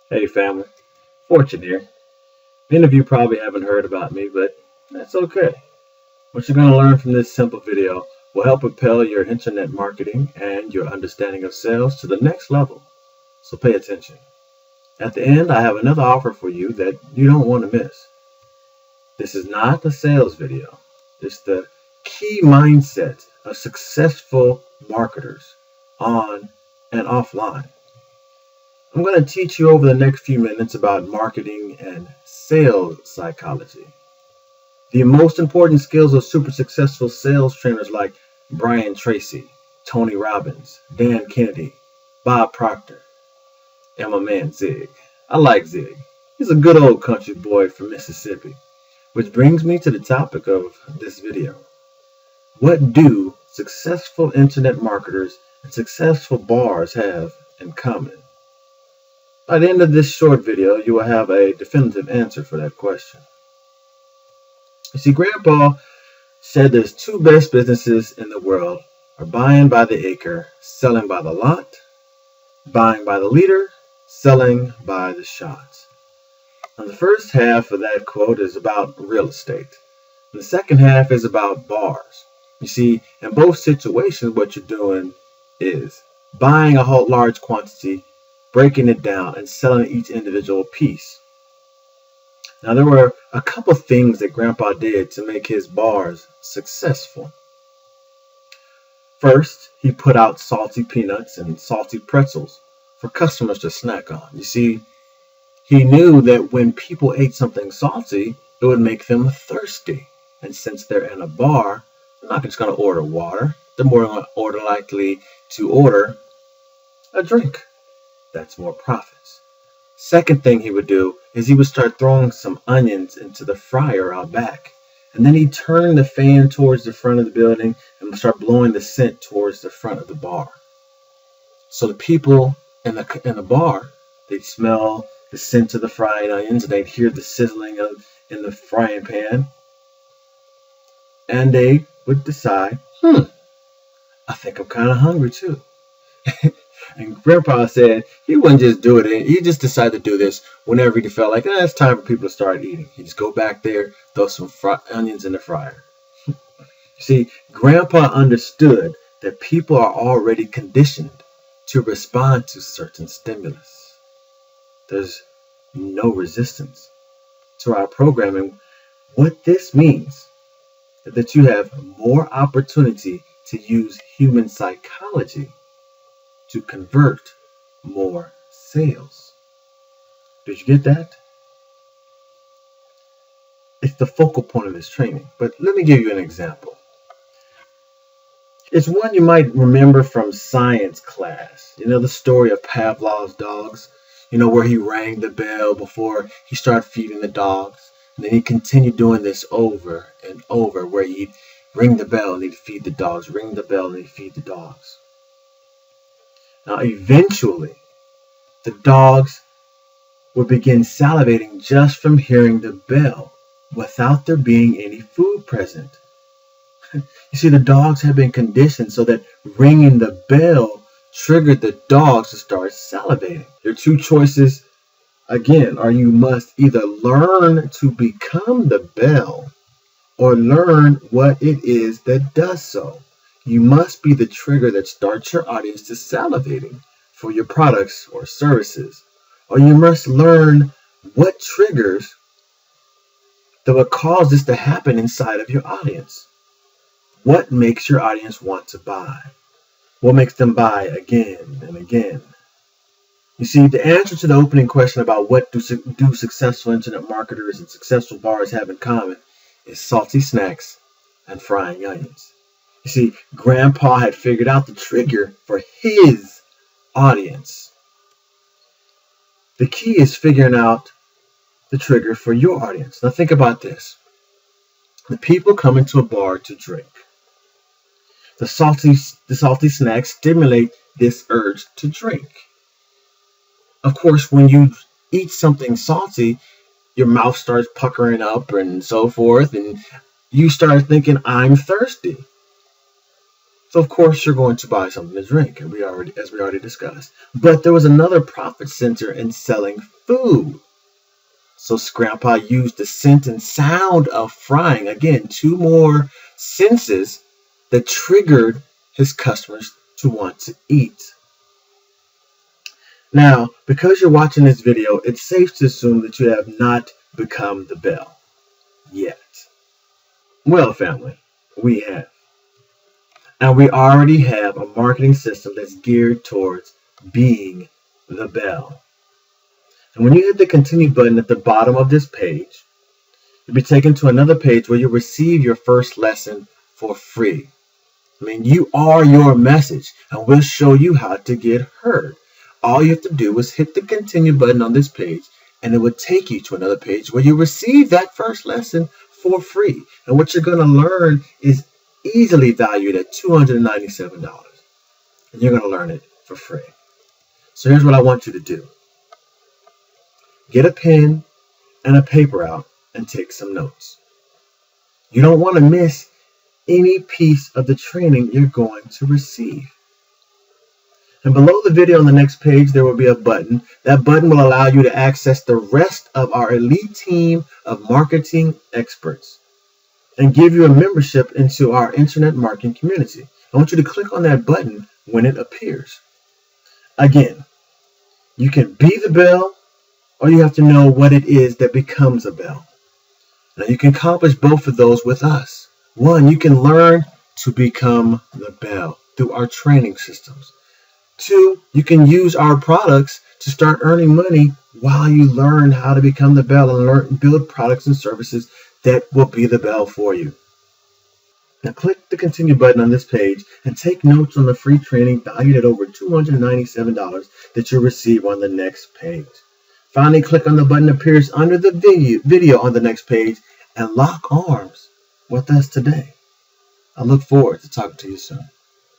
Hey family, Fortune here. Many of you probably haven't heard about me, but that's okay. What you're going to learn from this simple video will help propel your internet marketing and your understanding of sales to the next level. So pay attention. At the end, I have another offer for you that you don't want to miss. This is not a sales video. It's the key mindset of successful marketers on and offline. I'm going to teach you over the next few minutes about marketing and sales psychology. The most important skills of super successful sales trainers like Brian Tracy, Tony Robbins, Dan Kennedy, Bob Proctor, and my man Zig. I like Zig. He's a good old country boy from Mississippi. Which brings me to the topic of this video. What do successful internet marketers and successful bars have in common? By the end of this short video, you will have a definitive answer for that question. You see, Grandpa said there's two best businesses in the world are buying by the acre, selling by the lot, buying by the liter, selling by the shot. Now, the first half of that quote is about real estate. And the second half is about bars. You see, in both situations, what you're doing is buying a whole large quantity, breaking it down, and selling each individual piece. Now, there were a couple things that Grandpa did to make his bars successful. First, he put out salty peanuts and salty pretzels for customers to snack on. You see, he knew that when people ate something salty, it would make them thirsty. And since they're in a bar, they're not just going to order water. They're more likely to order a drink. That's more profits. Second thing he would do is he would start throwing some onions into the fryer out back. And then he'd turn the fan towards the front of the building and start blowing the scent towards the front of the bar. So the people in the bar, they'd smell the scent of the fried onions and they'd hear the sizzling in the frying pan. And they would decide, I think I'm kind of hungry too. And Grandpa said he wouldn't just do it. He just decided to do this whenever he felt like it's time for people to start eating. He'd just go back there, throw some onions in the fryer. See, Grandpa understood that people are already conditioned to respond to certain stimulus. There's no resistance to our programming. What this means is that you have more opportunity to use human psychology to convert more sales. Did you get that? It's the focal point of this training. But let me give you an example. It's one you might remember from science class. You know the story of Pavlov's dogs? You know, where he rang the bell before he started feeding the dogs. And then he continued doing this over and over, where he'd ring the bell and he'd feed the dogs, ring the bell and he'd feed the dogs. Now, eventually, the dogs would begin salivating just from hearing the bell without there being any food present. You see, the dogs have been conditioned so that ringing the bell triggered the dogs to start salivating. Your two choices, again, are you must either learn to become the bell or learn what it is that does so. You must be the trigger that starts your audience to salivating for your products or services. Or you must learn what triggers that will cause this to happen inside of your audience. What makes your audience want to buy? What makes them buy again and again? You see, the answer to the opening question about what do successful internet marketers and successful bars have in common is salty snacks and frying onions. You see, Grandpa had figured out the trigger for his audience. The key is figuring out the trigger for your audience. Now think about this. The people come into a bar to drink. The salty snacks stimulate this urge to drink. Of course, when you eat something salty, your mouth starts puckering up and so forth, and you start thinking, I'm thirsty. So of course you're going to buy something to drink, and as we already discussed. But there was another profit center in selling food. So Grandpa used the scent and sound of frying. Again, 2 more senses that triggered his customers to want to eat. Now, because you're watching this video, it's safe to assume that you have not become the bell yet. Well, family, we have. And we already have a marketing system that's geared towards being the bell. And when you hit the continue button at the bottom of this page, you'll be taken to another page where you'll receive your first lesson for free. I mean, you are your message, and we'll show you how to get heard. All you have to do is hit the continue button on this page, and it will take you to another page where you receive that first lesson for free. And what you're going to learn is easily valued at $297. And you're going to learn it for free. So here's what I want you to do. Get a pen and a paper out and take some notes. You don't want to miss any piece of the training you're going to receive. And below the video on the next page, there will be a button. That button will allow you to access the rest of our elite team of marketing experts and give you a membership into our internet marketing community. I want you to click on that button when it appears. Again, you can be the bell, or you have to know what it is that becomes a bell. Now, you can accomplish both of those with us. 1, you can learn to become the bell through our training systems. 2, you can use our products to start earning money while you learn how to become the bell and build products and services that will be the bell for you. Now click the continue button on this page and take notes on the free training valued at over $297 that you'll receive on the next page. Finally, click on the button that appears under the video on the next page and lock arms with us today. I look forward to talking to you soon.